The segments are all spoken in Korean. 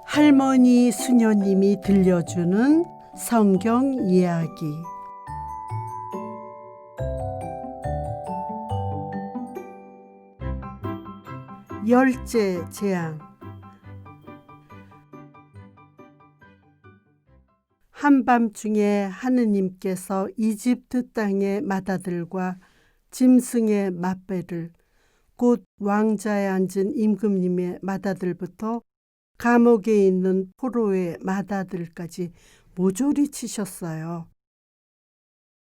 할머니 수녀님이 들려주는 성경 이야기. 열째 재앙. 한밤중에 하느님께서 이집트 땅의 맏아들과 짐승의 맏배를, 곧 왕자에 앉은 임금님의 맏아들부터 감옥에 있는 포로의 맏아들까지 모조리 치셨어요.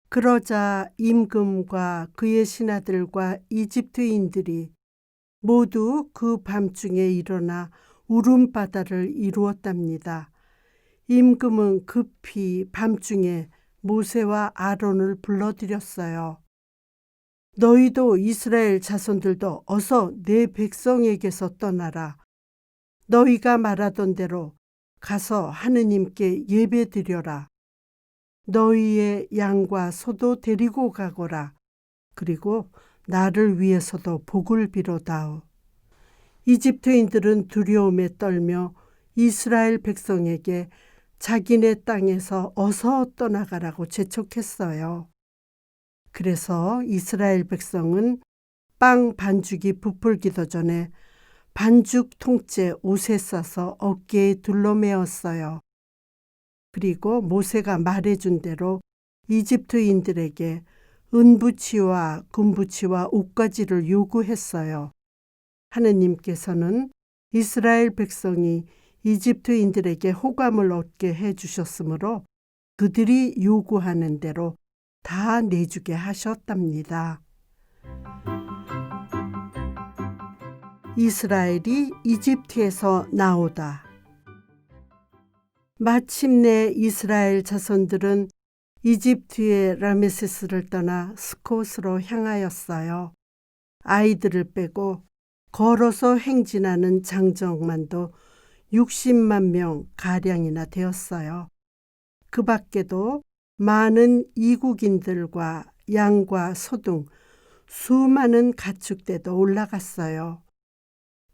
그러자 임금과 그의 신하들과 이집트인들이 모두 그 밤중에 일어나 울음바다를 이루었답니다. 임금은 급히 밤중에 모세와 아론을 불러들였어요. 너희도 이스라엘 자손들도 어서 내 백성에게서 떠나라. 너희가 말하던 대로 가서 하느님께 예배드려라. 너희의 양과 소도 데리고 가거라. 그리고 나를 위해서도 복을 빌어다오. 이집트인들은 두려움에 떨며 이스라엘 백성에게 자기네 땅에서 어서 떠나가라고 재촉했어요. 그래서 이스라엘 백성은 빵 반죽이 부풀기도 전에 반죽 통째 옷에 싸서 어깨에 둘러매었어요. 그리고 모세가 말해준 대로 이집트인들에게 은부치와 금부치와 옷가지를 요구했어요. 하느님께서는 이스라엘 백성이 이집트인들에게 호감을 얻게 해주셨으므로 그들이 요구하는 대로 다 내주게 하셨답니다. 이스라엘이 이집트에서 나오다. 마침내 이스라엘 자손들은 이집트의 라메세스를 떠나 스콧으로 향하였어요. 아이들을 빼고 걸어서 행진하는 장정만도 60만 명 가량이나 되었어요. 그 밖에도 많은 이국인들과 양과 소 등 수많은 가축대도 올라갔어요.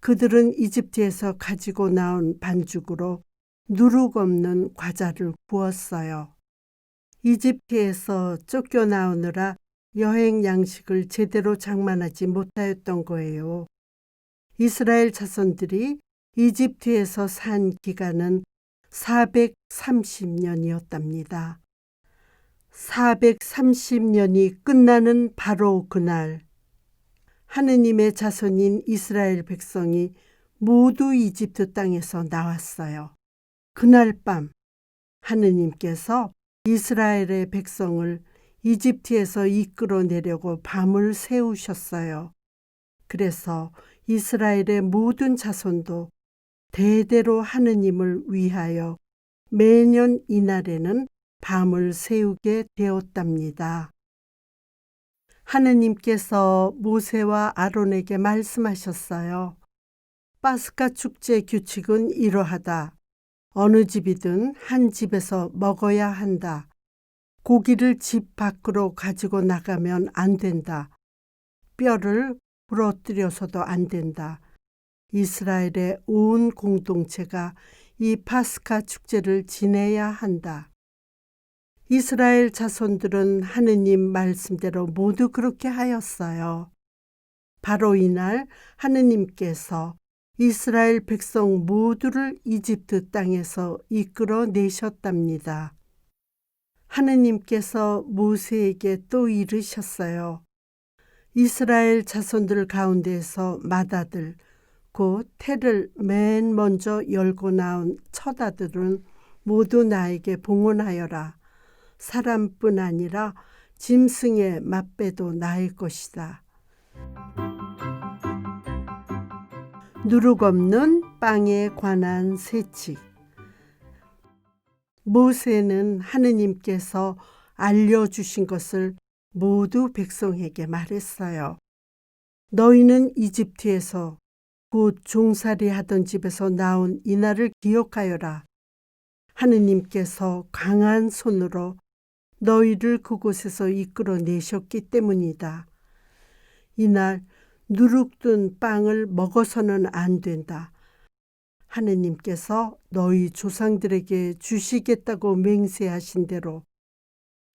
그들은 이집트에서 가지고 나온 반죽으로 누룩 없는 과자를 구웠어요. 이집트에서 쫓겨나오느라 여행 양식을 제대로 장만하지 못하였던 거예요. 이스라엘 자손들이 이집트에서 산 기간은 430년이었답니다. 430년이 끝나는 바로 그날, 하느님의 자손인 이스라엘 백성이 모두 이집트 땅에서 나왔어요. 그날 밤 하느님께서 이스라엘의 백성을 이집트에서 이끌어내려고 밤을 새우셨어요. 그래서 이스라엘의 모든 자손도 대대로 하느님을 위하여 매년 이날에는 밤을 새우게 되었답니다. 하느님께서 모세와 아론에게 말씀하셨어요. 파스카 축제 규칙은 이러하다. 어느 집이든 한 집에서 먹어야 한다. 고기를 집 밖으로 가지고 나가면 안 된다. 뼈를 부러뜨려서도 안 된다. 이스라엘의 온 공동체가 이 파스카 축제를 지내야 한다. 이스라엘 자손들은 하느님 말씀대로 모두 그렇게 하였어요. 바로 이날 하느님께서 이스라엘 백성 모두를 이집트 땅에서 이끌어내셨답니다. 하느님께서 모세에게 또 이르셨어요. 이스라엘 자손들 가운데에서 맏아들, 곧 태를 맨 먼저 열고 나온 첫 아들은 모두 나에게 봉헌하여라. 사람뿐 아니라 짐승의 맏배도 나의 것이다. 누룩 없는 빵에 관한 세칙. 모세는 하느님께서 알려주신 것을 모두 백성에게 말했어요. 너희는 이집트에서 곧 종살이 하던 집에서 나온 이날을 기억하여라. 하느님께서 강한 손으로 너희를 그곳에서 이끌어내셨기 때문이다. 이날 누룩된 빵을 먹어서는 안 된다. 하느님께서 너희 조상들에게 주시겠다고 맹세하신 대로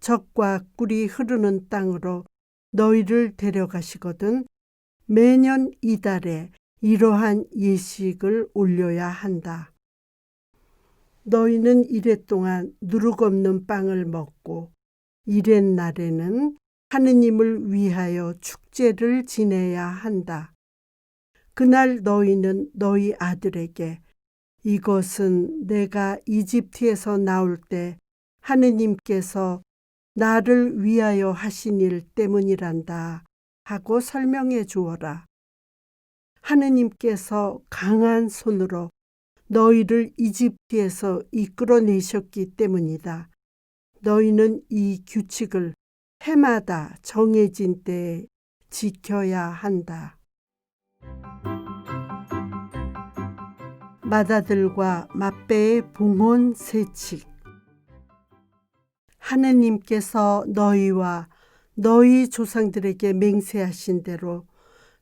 젖과 꿀이 흐르는 땅으로 너희를 데려가시거든 매년 이달에 이러한 예식을 올려야 한다. 너희는 이래 동안 누룩 없는 빵을 먹고 이렛 날에는 하느님을 위하여 축제를 지내야 한다. 그날 너희는 너희 아들에게 이것은 내가 이집트에서 나올 때 하느님께서 나를 위하여 하신 일 때문이란다 하고 설명해 주어라. 하느님께서 강한 손으로 너희를 이집트에서 이끌어내셨기 때문이다. 너희는 이 규칙을 해마다 정해진 때에 지켜야 한다. 맏아들과 맏배의 봉헌 세칙. 하느님께서 너희와 너희 조상들에게 맹세하신 대로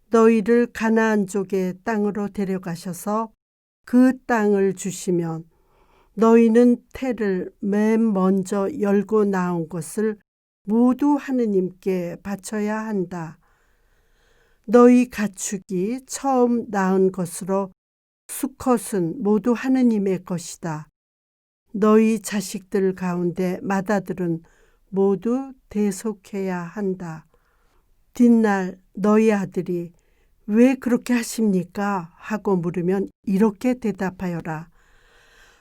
너희를 가나안 족의 땅으로 데려가셔서 그 땅을 주시면 너희는 태를 맨 먼저 열고 나온 것을 모두 하느님께 바쳐야 한다. 너희 가축이 처음 낳은 것으로 수컷은 모두 하느님의 것이다. 너희 자식들 가운데 맏아들은 모두 대속해야 한다. 뒷날 너희 아들이 왜 그렇게 하십니까? 하고 물으면 이렇게 대답하여라.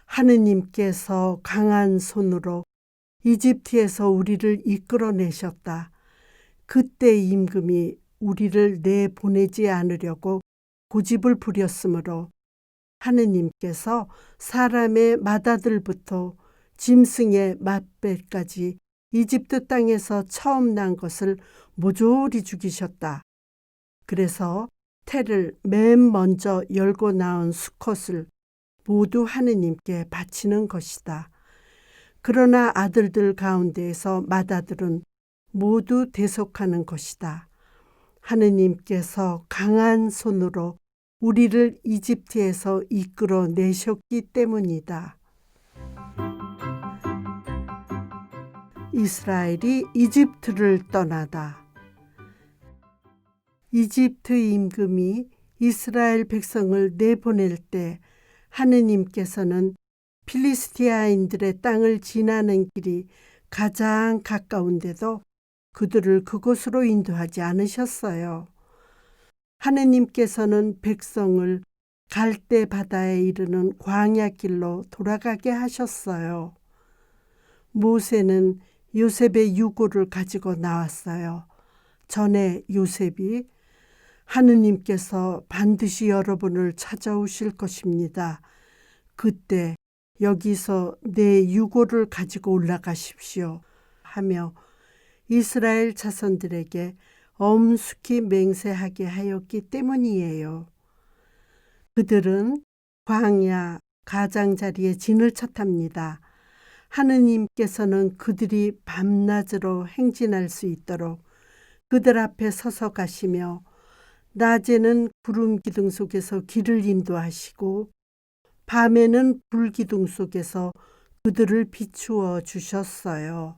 하느님께서 강한 손으로 이집트에서 우리를 이끌어내셨다. 그때 임금이 우리를 내보내지 않으려고 고집을 부렸으므로 하느님께서 사람의 맏아들부터 짐승의 맏배까지 이집트 땅에서 처음 난 것을 모조리 죽이셨다. 그래서 태를 맨 먼저 열고 낳은 수컷을 모두 하느님께 바치는 것이다. 그러나 아들들 가운데에서 맏아들은 모두 대속하는 것이다. 하느님께서 강한 손으로 우리를 이집트에서 이끌어내셨기 때문이다. 이스라엘이 이집트를 떠나다. 이집트 임금이 이스라엘 백성을 내보낼 때 하느님께서는 필리스티아인들의 땅을 지나는 길이 가장 가까운데도 그들을 그곳으로 인도하지 않으셨어요. 하느님께서는 백성을 갈대 바다에 이르는 광야 길로 돌아가게 하셨어요. 모세는 요셉의 유고를 가지고 나왔어요. 전에 요셉이 하느님께서 반드시 여러분을 찾아오실 것입니다. 그때 여기서 내 유고를 가지고 올라가십시오 하며 이스라엘 자손들에게 엄숙히 맹세하게 하였기 때문이에요. 그들은 광야 가장자리에 진을 쳤답니다. 하느님께서는 그들이 밤낮으로 행진할 수 있도록 그들 앞에 서서 가시며 낮에는 구름 기둥 속에서 길을 인도하시고 밤에는 불 기둥 속에서 그들을 비추어 주셨어요.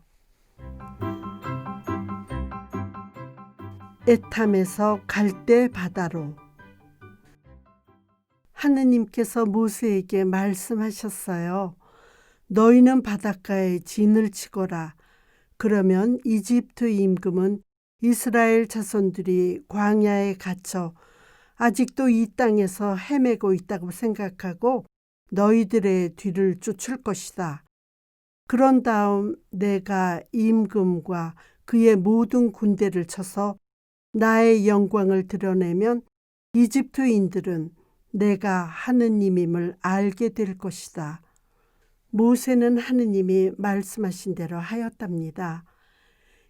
에탐에서 갈대 바다로. 하느님께서 모세에게 말씀하셨어요. 너희는 바닷가에 진을 치거라. 그러면 이집트 임금은 이스라엘 자손들이 광야에 갇혀 아직도 이 땅에서 헤매고 있다고 생각하고 너희들의 뒤를 쫓을 것이다. 그런 다음 내가 임금과 그의 모든 군대를 쳐서 나의 영광을 드러내면 이집트인들은 내가 하느님임을 알게 될 것이다. 모세는 하느님이 말씀하신 대로 하였답니다.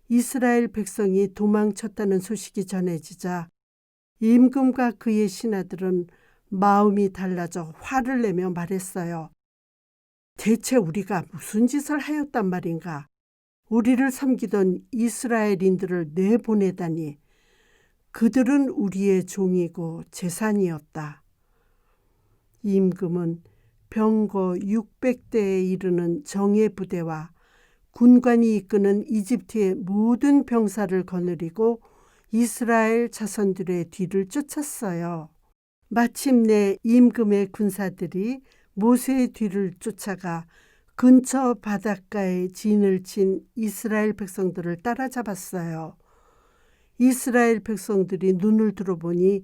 이스라엘 백성이 도망쳤다는 소식이 전해지자 임금과 그의 신하들은 마음이 달라져 화를 내며 말했어요. 대체 우리가 무슨 짓을 하였단 말인가? 우리를 섬기던 이스라엘인들을 내보내다니. 그들은 우리의 종이고 재산이었다. 임금은 병거 600대에 이르는 정예 부대와 군관이 이끄는 이집트의 모든 병사를 거느리고 이스라엘 자손들의 뒤를 쫓았어요. 마침내 임금의 군사들이 모세의 뒤를 쫓아가 근처 바닷가에 진을 친 이스라엘 백성들을 따라잡았어요. 이스라엘 백성들이 눈을 들어보니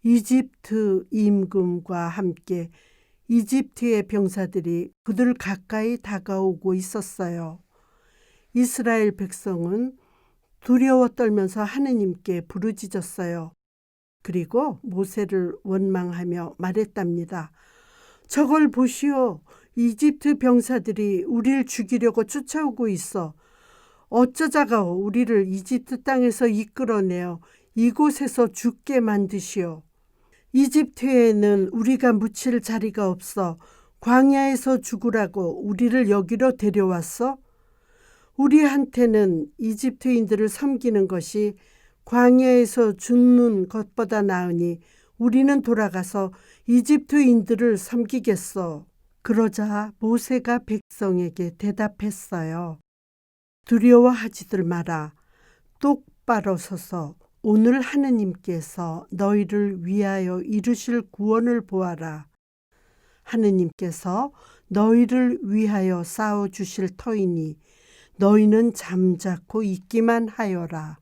이집트 임금과 함께 이집트의 병사들이 그들 가까이 다가오고 있었어요. 이스라엘 백성은 두려워 떨면서 하느님께 부르짖었어요. 그리고 모세를 원망하며 말했답니다. 저걸 보시오. 이집트 병사들이 우리를 죽이려고 쫓아오고 있어. 어쩌자가 우리를 이집트 땅에서 이끌어내어 이곳에서 죽게 만드시오. 이집트에는 우리가 묻힐 자리가 없어 광야에서 죽으라고 우리를 여기로 데려왔어? 우리한테는 이집트인들을 섬기는 것이 광야에서 죽는 것보다 나으니 우리는 돌아가서 이집트인들을 섬기겠어. 그러자 모세가 백성에게 대답했어요. 두려워하지들 마라. 똑바로 서서 오늘 하느님께서 너희를 위하여 이루실 구원을 보아라. 하느님께서 너희를 위하여 싸워주실 터이니 너희는 잠자코 있기만 하여라.